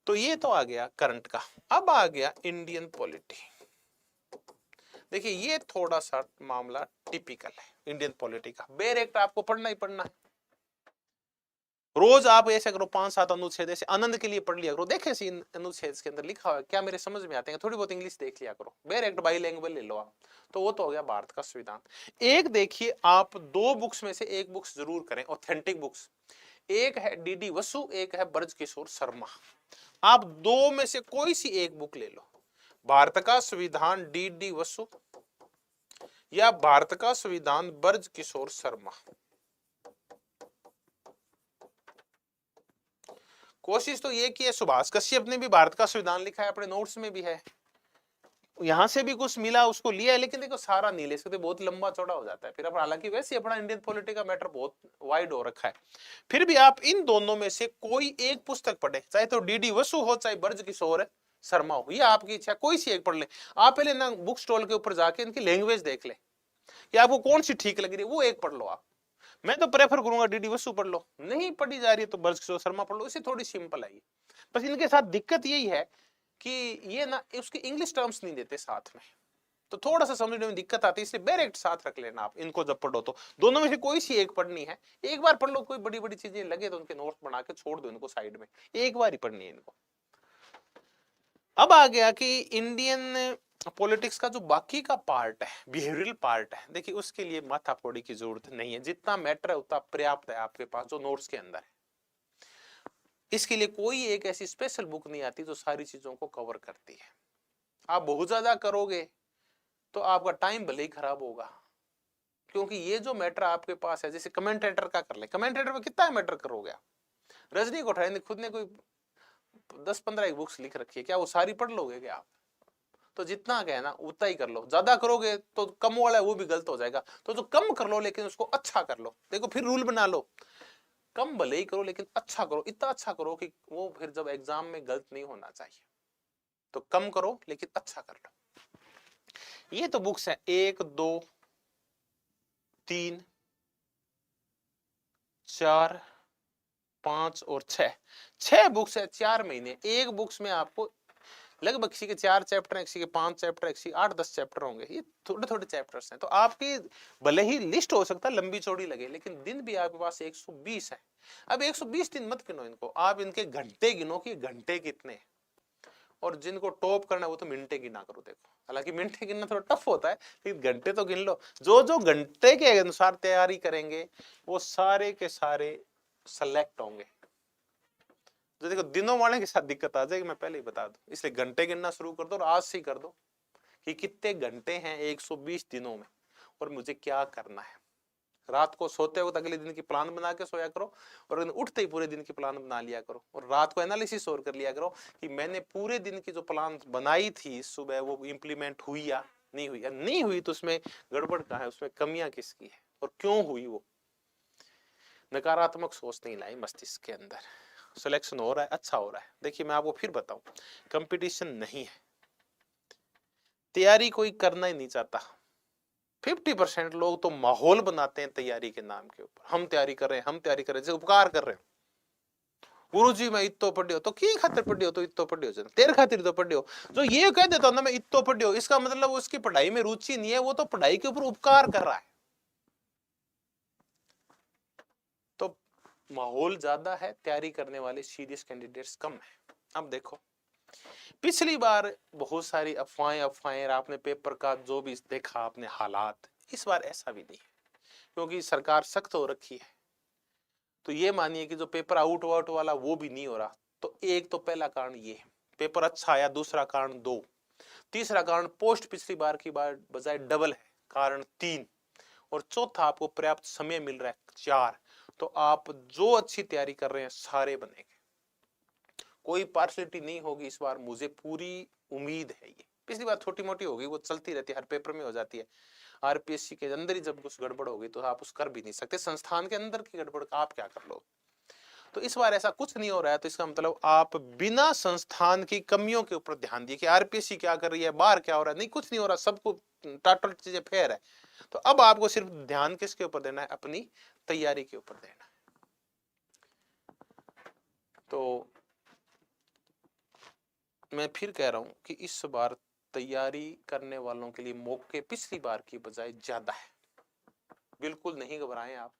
तो ये तो आ गया करंट का। अब आ गया इंडियन पॉलिटी। देखिए ये थोड़ा सा मामला टिपिकल है इंडियन पॉलिटी का। बेर एक्ट आपको पढ़ना ही पढ़ना है, रोज आप ऐसे करो 5-7 अनुच्छेद ऐसे आनंद के लिए पढ़ लिया करो, देखे सी अनुच्छेद के अंदर लिखा हुआ क्या मेरे समझ में आते हैं, थोड़ी बहुत इंग्लिश देख लिया करो। बेर एक्ट बाईलिंगुअल ले लो आप। तो वो तो हो गया भारत का संविधान। एक देखिए आप दो बुक्स में से एक बुक्स जरूर करें, ऑथेंटिक बुक्स। एक है डीडी वसु, एक है ब्रजकिशोर शर्मा। आप दो में से कोई सी एक बुक ले लो, भारत का संविधान डीडी वसु या भारत का संविधान ब्रजकिशोर शर्मा। कोशिश तो ये की है, सुभाष कश्यप ने भी भारत का संविधान लिखा है, अपने नोट्स में भी है, यहां से भी कुछ मिला उसको लिया है, लेकिन देखो सारा नहीं ले सकते, बहुत लंबा चौड़ा हो जाता है फिर। अब हालांकि वैसे अपना इंडियन पॉलिटी का मैटर बहुत वाइड हो रखा है, फिर भी आप इन दोनों में से कोई एक पुस्तक पढ़े, चाहे तो डीडी वसु हो चाहे ब्रज किशोर शर्मा हो, ये आपकी इच्छा, कोई सी एक पढ़ ले। आप पहले ना बुक स्टॉल के ऊपर जाके इनकी लैंग्वेज देख ले कि आपको कौन सी ठीक लग रही है, वो एक पढ़ लो आप। मैं तो प्रेफर करूंगा डीडी वसु पढ़ लो, नहीं पढ़ी जा रही है तो ब्रज किशोर शर्मा पढ़ लो, इसे थोड़ी सिंपल है। बस इनके साथ दिक्कत यही है कि ये ना उसके इंग्लिश टर्म्स नहीं देते साथ में, तो थोड़ा सा समझने में दिक्कत आती है, इसलिए डायरेक्ट साथ रख लेना आप इनको जब पढ़ो तो। दोनों में से कोई सी एक पढ़नी है, एक बार पढ़ लो, कोई बड़ी बड़ी चीजें लगे तो उनके नोट बना के छोड़ दो इनको साइड में, एक बार ही पढ़नी है इनको। अब आ गया कि इंडियन पॉलिटिक्स का जो बाकी का पार्ट है, बिहेवियरल पार्ट है, देखिए उसके लिए माथापौड़ी की जरूरत नहीं है, जितना मैटर है उतना पर्याप्त है आपके पास जो नोट्स के अंदर है। इसके लिए कोई एक ऐसी स्पेशल बुक नहीं आती जो सारी चीजों को कवर करती है। आप बहुत ज्यादा करोगे तो आपका टाइम भले ही खराब होगा, क्योंकि ये जो मैटर आपके पास है, जैसे कमेंटेटर का कर ले, कमेंटेटर में कितना मैटर करोगे आप? रजनी कोठारी खुद ने कोई 10-15 बुक्स लिख रखी है, क्या वो सारी पढ़ लोगे क्या आप? तो जितना क्या है ना उतना ही कर लो, ज्यादा करोगे तो कम वाला है वो भी गलत हो जाएगा, तो जो कम कर लो लेकिन उसको अच्छा कर लो। देखो फिर रूल बना लो, कम भले ही करो लेकिन अच्छा करो, इतना अच्छा करो कि वो फिर जब एग्जाम में गलत नहीं होना चाहिए। तो कम करो लेकिन अच्छा कर लो। ये तो बुक्स है 1 2 3 4 5 और 6 बुक्स है 4 महीने। एक बुक्स में आपको लगभग किसी के 4 चैप्टर हैं, किसी के 5 चैप्टर हैं, किसी के 8-10 चैप्टर होंगे, ये थोड़े थोड़े चैप्टर्स हैं। तो आपकी भले ही लिस्ट हो सकता है लंबी चौड़ी लगे, लेकिन दिन भी आपके पास 120 है। अब 120 दिन मत गिनो इनको, आप इनके घंटे गिनो कि घंटे कितने हैं, और जिनको टॉप करना है वो तो मिनटे गिना करो। देखो हालांकि मिनटे गिनना थोड़ा टफ होता है, लेकिन घंटे तो गिन लो। जो जो घंटे के अनुसार तैयारी करेंगे वो सारे के सारे सेलेक्ट होंगे। तो देखो दिनों वाले के साथ दिक्कत आ जाएगी, मैं पहले ही बता दूं, इसलिए घंटे गिनना शुरू कर दो और आज से ही कर दो कि कितने घंटे हैं 120 दिनों में और मुझे क्या करना है। रात को सोते वक्त अगले दिन की प्लान बना के सोया करो, और उठते ही पूरे दिन की प्लान बना लिया करो, और रात को एनालिसिस और कर लिया करो कि मैंने पूरे दिन की जो प्लान बनाई थी सुबह वो इम्प्लीमेंट हुई या नहीं हुई, या नहीं हुई तो उसमें गड़बड़ कहाँ है, उसमें कमियां किसकी है और क्यों हुई। वो नकारात्मक सोच नहीं लाई मस्तिष्क के अंदर, सिलेक्शन हो रहा है, अच्छा हो रहा है। देखिए मैं आपको फिर बताऊं, कंपटीशन नहीं है, तैयारी कोई करना ही नहीं चाहता। 50% लोग तो माहौल बनाते हैं तैयारी के नाम के ऊपर, हम तैयारी कर रहे हैं, हम तैयारी कर रहे हैं, उपकार कर रहे हैं। गुरु जी मैं इतो पढ़ियो, तो की खातिर पढ़ियो, तो इतो पढ़ियो जन तेरे खातिर तो पढ़ियो। जो ये कह देता ना मैं इतो पढ़ियो, इसका मतलब उसकी पढ़ाई में रुचि नहीं है, वो तो पढ़ाई के ऊपर उपकार कर रहा है। तो माहौल ज्यादा है, तैयारी करने वाले सीरियस कैंडिडेट्स कम है। अब देखो पिछली बार बहुत सारी अफवाहें आपने पेपर का जो भी देखा आपने हालात, इस बार ऐसा भी नहीं है, क्योंकि सरकार सख्त हो रखी है। तो ये मानिए कि जो पेपर आउट वाला वो भी नहीं हो रहा। तो एक तो पहला कारण ये है, पेपर अच्छा आया, दूसरा कारण 2, तीसरा कारण पोस्ट पिछली बार की बार बजाय डबल है, कारण 3, और चौथा आपको पर्याप्त समय मिल रहा है 4। तो आप जो अच्छी तैयारी कर रहे हैं सारे बनेंगे, कोई पार्शलिटी नहीं होगी इस बार, मुझे पूरी उम्मीद है। ये पिछली बार छोटी मोटी होगी, वो चलती रहती है, हर पेपर में हो जाती है। आरपीएससी के अंदर ही जब कुछ गड़बड़ होगी तो आप उस कर भी नहीं सकते, संस्थान के अंदर की गड़बड़ का आप क्या कर लो। तो इस बार ऐसा कुछ नहीं हो रहा है, तो इसका मतलब आप बिना संस्थान की कमियों के ऊपर ध्यान दिए कि आरपीएससी क्या कर रही है, बाहर क्या हो रहा है, नहीं कुछ नहीं हो रहा, सबको टोटल चीजें फेयर है। तो अब आपको सिर्फ ध्यान किसके ऊपर देना है, अपनी तैयारी के ऊपर देना है। तो मैं फिर कह रहा हूं कि इस बार तैयारी करने वालों के लिए मौके पिछली बार की बजाय ज्यादा है। बिल्कुल नहीं घबराएं आप,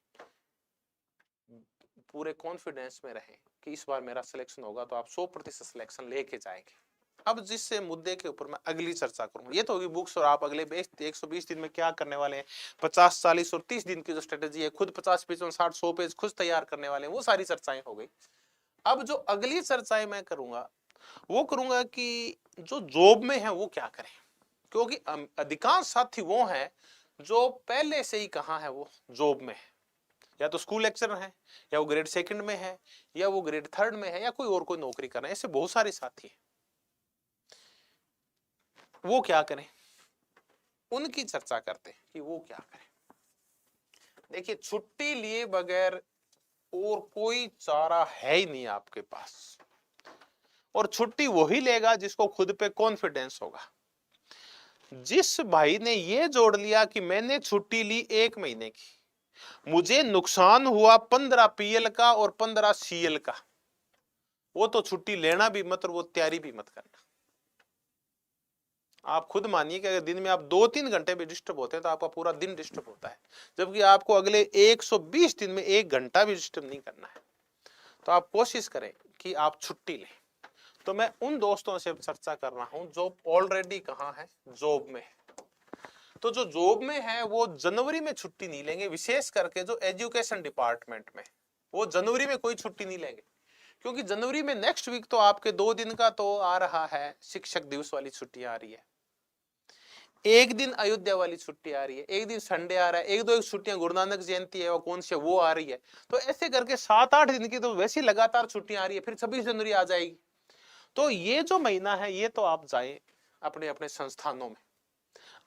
पूरे कॉन्फिडेंस में रहें कि इस बार मेरा सिलेक्शन होगा, तो आप 100% सिलेक्शन लेके जाएंगे। अब जिस मुद्दे के ऊपर मैं अगली चर्चा करूंगा, ये तो होगी बुक्स और आप अगले 120 दिन में क्या करने वाले हैं, 50 40 और 30 दिन की जो स्ट्रेटेजी है, खुद 50 पेज 60 100 पेज खुद तैयार करने वाले हैं, वो सारी चर्चाएं हो गई। अब जो अगली चर्चाएं मैं करूंगा वो करूंगा कि जो जॉब में है वो क्या करें, क्योंकि अधिकांश साथी वो हैं जो पहले से ही कहाँ है, वो जॉब में है, या तो स्कूल लेक्चरर है, या वो ग्रेड 2 में है, या वो ग्रेड 3 में है, या कोई और कोई नौकरी कर रहे हैं। ऐसे बहुत सारे साथी हैं। वो क्या करें, उनकी चर्चा करते हैं कि वो क्या करें। देखिए, छुट्टी लिए बगैर और कोई चारा है ही नहीं आपके पास, और छुट्टी वही लेगा जिसको खुद पे कॉन्फिडेंस होगा। जिस भाई ने ये जोड़ लिया कि मैंने छुट्टी ली 1 महीने की, मुझे नुकसान हुआ 15 पीएल का और 15 सीएल का, वो तो छुट्टी लेना भी मत और वो तैयारी भी मत करना। आप खुद मानिए कि अगर दिन में आप 2-3 घंटे भी डिस्टर्ब होते हैं तो आपका पूरा दिन डिस्टर्ब होता है, जबकि आपको अगले 120 दिन में 1 घंटा भी डिस्टर्ब नहीं करना है। तो आप कोशिश करें कि आप छुट्टी लें। तो मैं उन दोस्तों से चर्चा कर रहा हूं जो ऑलरेडी कहां है, जॉब में है। तो जो जॉब में है वो जनवरी में छुट्टी नहीं लेंगे, विशेष करके जो एजुकेशन डिपार्टमेंट में, वो जनवरी में कोई छुट्टी नहीं लेंगे, क्योंकि जनवरी में नेक्स्ट वीक तो आपके 2 दिन का तो आ रहा है, शिक्षक दिवस वाली छुट्टी आ रही है, 1 दिन अयोध्या वाली छुट्टी आ रही है, 1 दिन संडे आ रहा है, 1-2 छुट्टियां गुरु नानक जयंती है वो कौन सी वो आ रही है। तो ऐसे करके 7-8 दिन की तो वैसी लगातार छुट्टियां आ रही है, फिर 26 जनवरी आ जाएगी। तो ये जो महीना है ये तो आप जाए अपने अपने संस्थानों में।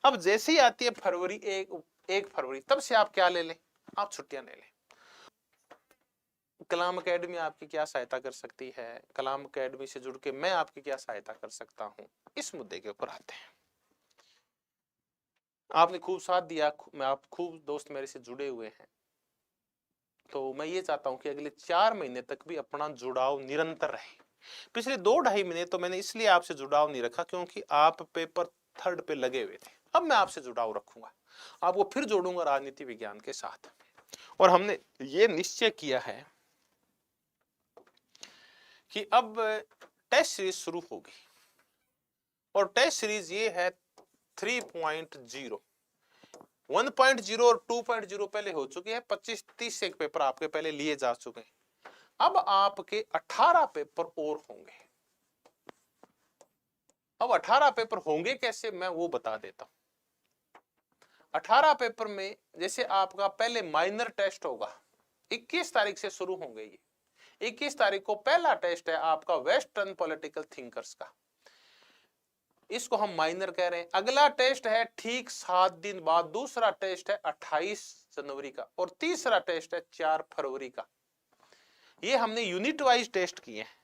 अब जैसे ही आती है फरवरी, 1 फरवरी, तब से आप क्या ले लें, आप छुट्टियां ले लें। कलाम एकेडमी आपकी क्या सहायता कर सकती है, कलाम एकेडमी से जुड़ के मैं आपकी क्या सहायता कर सकता हूं, इस मुद्दे के ऊपर आते हैं। आपने खूब साथ दिया, मैं आप खूब दोस्त मेरे से जुड़े हुए हैं, तो मैं ये चाहता हूं कि अगले 4 महीने तक भी अपना जुड़ाव निरंतर रहे। पिछले 2-2.5 महीने तो मैंने इसलिए आपसे जुड़ाव नहीं रखा क्योंकि आप पेपर 3rd पे लगे हुए थे। अब मैं आपसे जुड़ाव रखूंगा, आपको फिर जोड़ूंगा राजनीति विज्ञान के साथ। और हमने ये निश्चय किया है कि अब टेस्ट सीरीज शुरू होगी, और टेस्ट सीरीज ये है 3.0, 1.0 और 2.0 पहले हो चुकी है, 25-30 एक पेपर आपके पहले लिए जा चुके हैं। अब आपके 18 पेपर और होंगे। अब 18 पेपर होंगे कैसे, मैं वो बता देता हूं। 18 पेपर में जैसे आपका पहले माइनर टेस्ट होगा, 21 तारीख से शुरू होंगे ये। 21 तारीख को पहला टेस्ट है आपका वेस्टर्न पॉलिटिकल थिंकर्स का, इसको हम माइनर कह रहे हैं। अगला टेस्ट है ठीक 7 दिन बाद, दूसरा टेस्ट है 28 जनवरी का, और तीसरा टेस्ट है 4 फरवरी का। ये हमने यूनिट वाइज टेस्ट किए हैं,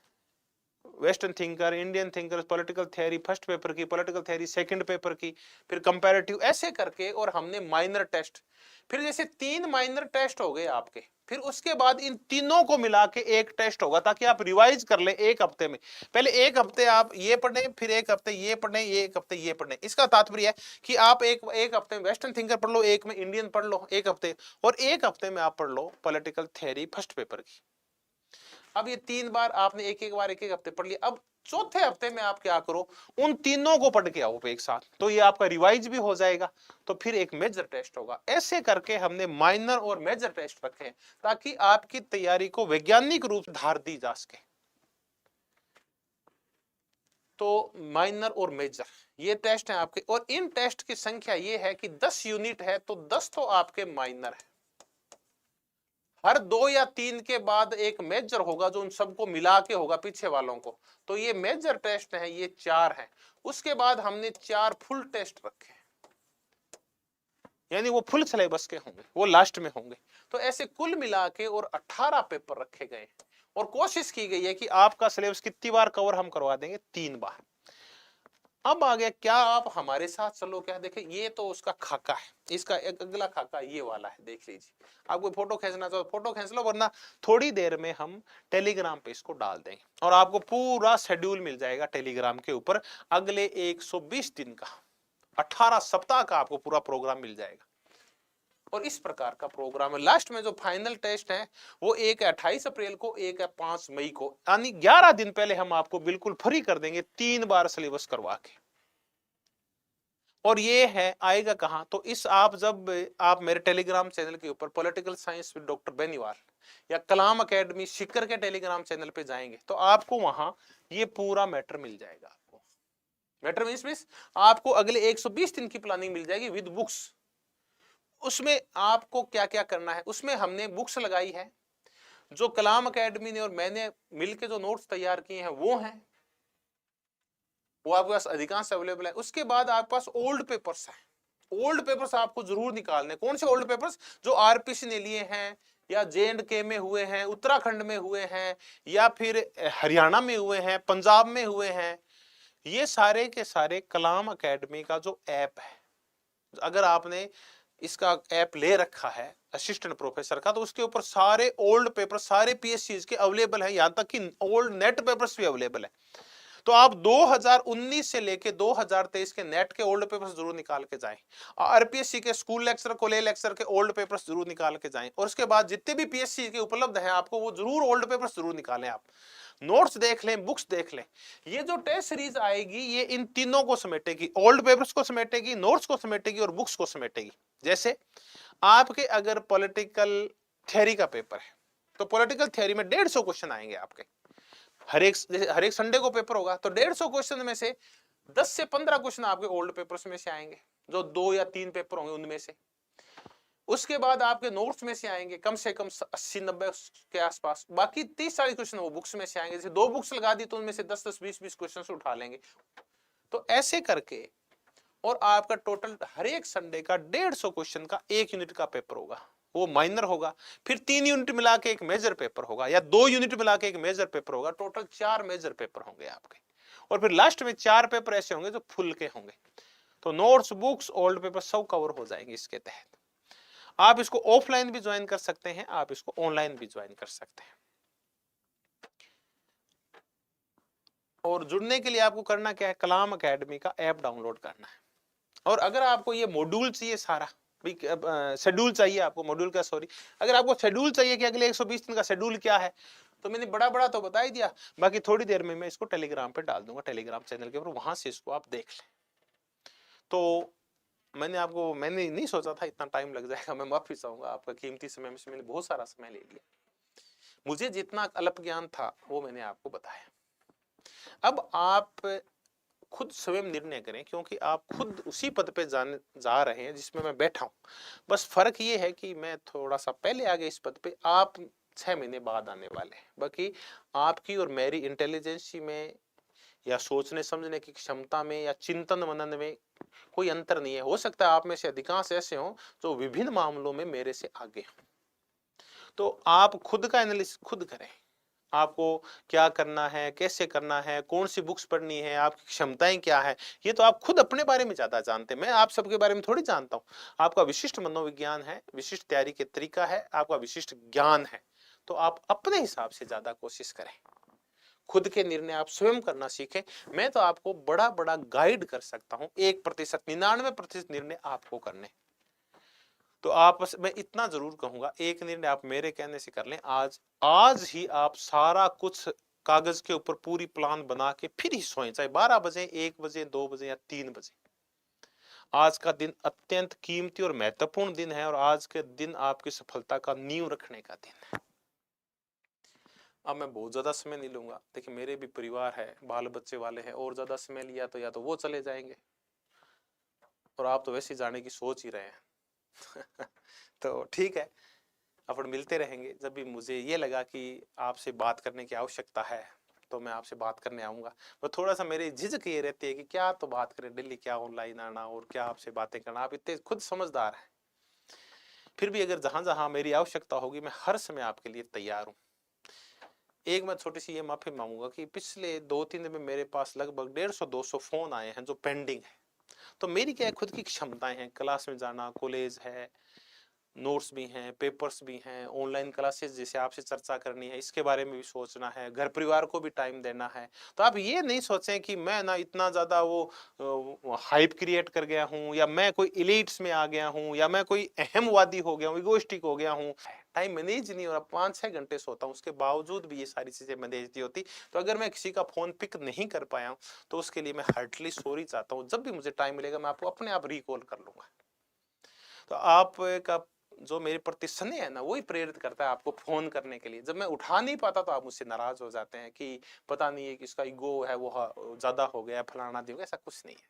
western thinker, Indian thinker, political theory first paper की, पॉलिटिकल थ्योरी सेकंड पेपर की, फिर कंपैरेटिव, ऐसे करके, और हमने माइनर टेस्ट, फिर जैसे 3 माइनर टेस्ट हो गए आपके, फिर उसके बाद इन तीनों को मिला के एक टेस्ट होगा, ताकि आप रिवाइज कर ले 1 हफ्ते में। पहले 1 हफ्ते आप ये पढ़े, फिर 1 हफ्ते ये पढ़े, 1 हफ्ते ये पढ़े। इसका तात्पर्य है कि आप एक हफ्ते में वेस्टर्न थिंकर पढ़ लो, 1 में इंडियन पढ़ लो 1 हफ्ते, और 1 हफ्ते में आप पढ़ लो पॉलिटिकल थ्योरी फर्स्ट पेपर की। अब ये 3 बार आपने एक बार 1 हफ्ते पढ़ लिया। अब चौथे हफ्ते में आप क्या करो, उन तीनों को पढ़ के आओ एक साथ, तो ये आपका रिवाइज भी हो जाएगा, तो फिर एक मेजर टेस्ट होगा। ऐसे करके हमने माइनर और मेजर टेस्ट रखे हैं, ताकि आपकी तैयारी को वैज्ञानिक रूप से धार दी जा सके। तो माइनर और मेजर ये टेस्ट हैं आपके, और इन टेस्ट की संख्या ये है कि 10 यूनिट है, तो 10 तो आपके माइनर है। हर 2 या 3 के बाद एक मेजर होगा जो उन सबको मिला के होगा पीछे वालों को, तो ये मेजर टेस्ट है, ये 4 है। उसके बाद हमने 4 फुल टेस्ट रखे, यानी वो फुल सिलेबस के होंगे, वो लास्ट में होंगे। तो ऐसे कुल मिला के और 18 पेपर रखे गए, और कोशिश की गई है कि आपका सिलेबस कितनी बार कवर हम करवा देंगे, 3 बार। अब आ गया, क्या आप हमारे साथ चलो क्या। देखें, ये तो उसका खाका है, इसका एक अगला खाका ये वाला है, देख लीजिए। आप कोई फोटो खींचना चाहो फोटो खींच लो, वरना थोड़ी देर में हम टेलीग्राम पे इसको डाल देंगे, और आपको पूरा शेड्यूल मिल जाएगा टेलीग्राम के ऊपर अगले 120 दिन का, 18 सप्ताह का आपको पूरा प्रोग्राम मिल जाएगा। और इस प्रकार का प्रोग्राम है। लास्ट में जो फाइनल टेस्ट है वो एक है 28 अप्रैल को, एक है 5 मई को, यानी 11 दिन पहले हम आपको बिल्कुल फ्री कर देंगे 3 बार सिलेबस करवा के। और ये है आएगा कहां, तो इस आप जब आप मेरे टेलीग्राम चैनल के ऊपर political science with doctor Beniwal या कलाम एकेडमी शिखर के टेलीग्राम चैनल पे जाएंगे, तो आपको वहां ये पूरा मैटर मिल जाएगा। आपको मैटर मींस आपको अगले 120 दिन की प्लानिंग मिल जाएगी विद बुक्स। उसमें आपको क्या क्या करना है, उसमें हमने बुक्स लगाई है, जो कलाम एकेडमी ने और मैंने मिलकर जो नोट्स तैयार किए हैं वो हैं। वो आपके पास अधिकांश अवेलेबल है। उसके बाद आपके पास ओल्ड पेपर्स हैं। ओल्ड पेपर्स आपको जरूर निकालने। कौन से ओल्ड पेपर्स? जो आरपीसी ने लिए हैं, या J&K में हुए हैं, उत्तराखंड में हुए हैं, या फिर हरियाणा में हुए हैं, पंजाब में हुए हैं। ये सारे के सारे कलाम अकेडमी का जो ऐप है, अगर आपने इसका ऐप ले रखा है असिस्टेंट प्रोफेसर का, तो उसके ऊपर सारे ओल्ड पेपर, सारे पीएससी के अवेलेबल है, यहां तक कि ओल्ड नेट पेपर्स भी अवेलेबल है। तो आप 2019 से लेके 2023 के नेट के ओल्ड पेपर्स जरूर निकाल के जाएं। आरपीएससी के स्कूल लेक्चर, कॉलेज लेक्चर के ओल्ड पेपर्स जरूर निकाल के जाएं। और उसके बाद जितने भी पीएससी के उपलब्ध हैं आपको, वो जरूर ओल्ड पेपर्स जरूर निकालें। आप नोट्स देख लें, बुक्स देख लें। ये जो टेस्ट सीरीज आएगी, ये इन तीनों को समेटेगी, ओल्ड पेपर्स को समेटेगी, नोट्स को समेटेगी और बुक्स को समेटेगी। जैसे आपके अगर पॉलिटिकल थ्योरी का पेपर है, तो पॉलिटिकल थ्योरी में 150 क्वेश्चन आएंगे आपके। हर एक संडे को पेपर होगा, तो 150 क्वेश्चन में से 10 से 15 क्वेश्चन आपके ओल्ड पेपर्स में से आएंगे, जो 2 या 3 पेपर होंगे उनमें से। उसके बाद आपके नोट्स में से आएंगे कम से कम 80-90 के आसपास। बाकी 30-40 क्वेश्चन वो बुक्स में से आएंगे। जैसे 2 बुक्स लगा दी तो उनमें से 10-10, 20-20 क्वेश्चन उठा लेंगे। तो ऐसे करके, और आपका टोटल हर एक संडे का 150 क्वेश्चन का 1 यूनिट का पेपर होगा, वो माइनर होगा। फिर 3 यूनिट मिला के एक मेजर पेपर होगा, या 2 यूनिट मिला के एक मेजर पेपर होगा। टोटल 4 मेजर पेपर होंगे आपके। और फिर लास्ट में 4 पेपर ऐसे होंगे जो फुल के होंगे। तो नोट्स, बुक्स, ओल्ड पेपर सब कवर हो जाएंगे इसके तहत। आप इसको ऑफलाइन भी ज्वाइन कर सकते हैं, आप इसको ऑनलाइन भी ज्वाइन कर सकते हैं। और जुड़ने के लिए आपको करना क्या है? कलाम अकेडमी का ऐप डाउनलोड करना है। और अगर आपको ये मॉड्यूल चाहिए, सारा शेड्यूल चाहिए आपको, मॉड्यूल का सॉरी, अगर आपको शेड्यूल चाहिए कि अगले 120 दिन का शेड्यूल क्या है, तो मैंने बड़ा बड़ा तो बता ही दिया। बाकी थोड़ी देर में मैं इसको टेलीग्राम पे डाल दूंगा, टेलीग्राम चैनल के ऊपर, वहां से इसको आप देख लें। तो मैंने नहीं सोचा था इतना टाइम लग जाएगा। मैं माफी चाहूंगा, आपका कीमती समय में से मैंने बहुत सारा समय ले लिया। मुझे जितना अल्प ज्ञान था वो मैंने आपको बताया। अब आप खुद स्वयं निर्णय करें, क्योंकि आप खुद उसी पद पे जा रहे हैं जिसमें मैं बैठा हूं। बस फर्क ये है कि मैं थोड़ा सा पहले आ गया इस पद पे, आप 6 महीने बाद आने वाले हैं। बाकी आपकी और मेरी इंटेलिजेंसी में, या सोचने समझने की क्षमता में, या चिंतन मनन में कोई अंतर नहीं है। हो सकता है आप में से अधिकांश ऐसे हों जो विभिन्न मामलों में मेरे से आगे हों। तो आप खुद का एनालिसिस खुद करें, आपको क्या करना है, कैसे करना है, कौन सी बुक्स पढ़नी है, आपकी क्षमताएं क्या है। ये तो आप खुद अपने बारे में ज्यादा जानते हैं, मैं आप सबके बारे में थोड़ी जानता हूं। आपका विशिष्ट मनोविज्ञान है, विशिष्ट तैयारी के तरीका है, आपका विशिष्ट ज्ञान है। तो आप अपने हिसाब से ज्यादा कोशिश करें, खुद के निर्णय आप स्वयं करना सीखें। मैं तो आपको बड़ा बड़ा गाइड कर सकता हूं, 1%, 99% निर्णय आपको करने। तो आप, बस मैं इतना जरूर कहूंगा, एक निर्णय आप मेरे कहने से कर लें। आज ही आप सारा कुछ कागज के ऊपर पूरी प्लान बना के फिर ही सोएं, चाहे 12 बजे, 1 बजे, 2 बजे या 3 बजे। आज का दिन अत्यंत कीमती और महत्वपूर्ण दिन है, और आज के दिन आपकी सफलता का नींव रखने का दिन है। अब मैं बहुत ज्यादा समय नहीं लूंगा, देखिए मेरे भी परिवार है, बाल बच्चे वाले हैं, और ज्यादा समय लिया तो या तो वो चले जाएंगे, और आप तो वैसे जाने की सोच ही रहे हैं। तो ठीक है, अपन मिलते रहेंगे। जब भी मुझे ये लगा कि आपसे बात करने की आवश्यकता है, तो मैं आपसे बात करने आऊंगा। तो थोड़ा सा मेरी झिझक ये रहती है कि क्या तो बात करें डेली, क्या ऑनलाइन आना और क्या आपसे बातें करना। आप इतने खुद समझदार हैं, फिर भी अगर जहां जहां मेरी आवश्यकता होगी, मैं हर समय आपके लिए तैयार हूं। एक मैं छोटी सी ये माफी मांगूंगा कि पिछले 2-3 दिन में मेरे पास लगभग 150-200 फोन आए हैं जो पेंडिंग है। तो मेरी क्या खुद की क्षमताएं हैं, क्लास में जाना, कॉलेज है, नोट्स भी हैं, पेपर्स भी हैं, ऑनलाइन क्लासेस जैसे आपसे चर्चा करनी है, इसके बारे में भी सोचना है, घर परिवार को भी टाइम देना है। तो आप ये नहीं सोचें कि मैं ना इतना ज्यादा वो हाइप क्रिएट कर गया हूं, या मैं कोई इलीट्स में आ गया हूं, या मैं कोई अहमवादी हो गया हूं, इगोइस्टिक हो गया हूं। टाइम मैनेज नहीं हो रहा, 5-6 घंटे सोता हूं, उसके बावजूद भी ये सारी चीजें मैनेज नहीं होती। तो अगर मैं किसी का फोन पिक नहीं कर पाया हूं, तो उसके लिए मैं हार्टली सॉरी चाहता हूं। जब भी मुझे टाइम मिलेगा, मैं आपको अपने आप रिकॉल कर लूंगा। तो आपका जो मेरे प्रति स्नेह है ना, वही प्रेरित करता है आपको फोन करने के लिए। जब मैं उठा नहीं पाता तो आप मुझसे नाराज हो जाते हैं कि पता नहीं है कि इसका ईगो है वो ज्यादा हो गया, फलाना दी हो गया। ऐसा कुछ नहीं है,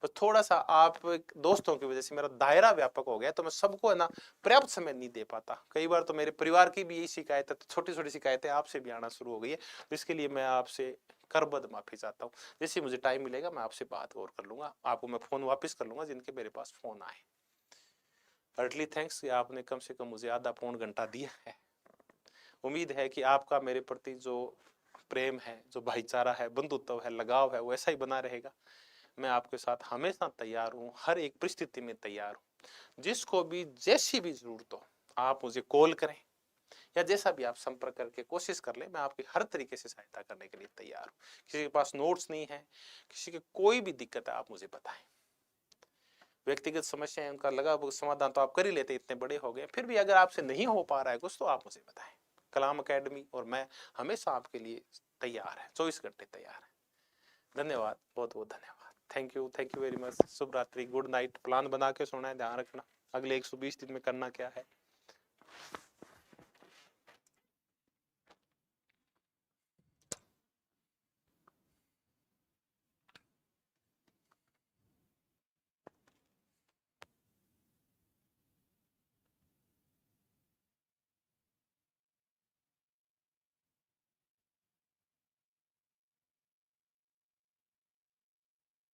तो थोड़ा सा आप दोस्तों की वजह से मेरा दायरा व्यापक हो गया, तो मैं सबको है ना पर्याप्त समय नहीं दे पाता। कई बार तो मेरे परिवार की भी यही शिकायत है, तो छोटी छोटी शिकायतें आपसे भी आना शुरू हो गई है। तो इसके लिए मैं आपसे करबद्ध माफी चाहता हूँ। जैसे मुझे टाइम मिलेगा मैं आपसे बात और कर लूंगा, आपको मैं फोन वापस कर लूंगा जिनके मेरे पास फोन आए। हार्टली थैंक्स कि आपने कम से कम मुझे आधा पौन घंटा दिया है। उम्मीद है कि आपका मेरे प्रति जो प्रेम है, जो भाईचारा है, बंधुत्व है, लगाव है, वो ऐसा ही बना रहेगा। मैं आपके साथ हमेशा तैयार हूँ, हर एक परिस्थिति में तैयार हूँ। जिसको भी जैसी भी जरूरत हो आप मुझे कॉल करें या जैसा भी आप संपर्क करके कोशिश कर ले, मैं आपकी हर तरीके से सहायता करने के लिए तैयार हूँ। किसी के पास नोट्स नहीं है, किसी की कोई भी दिक्कत है, आप मुझे बताएं। व्यक्तिगत समस्या है उनका लगा समाधान तो आप कर ही लेते, इतने बड़े हो गए, फिर भी अगर आपसे नहीं हो पा रहा है कुछ तो आप मुझे बताएं। कलाम एकेडमी और मैं हमेशा आपके लिए तैयार है, 24 घंटे तैयार है। धन्यवाद, बहुत बहुत धन्यवाद। Thank you very much. शुभ रात्रि, गुड नाइट। प्लान बना के सोना है, ध्यान रखना अगले 120 दिन में करना क्या है।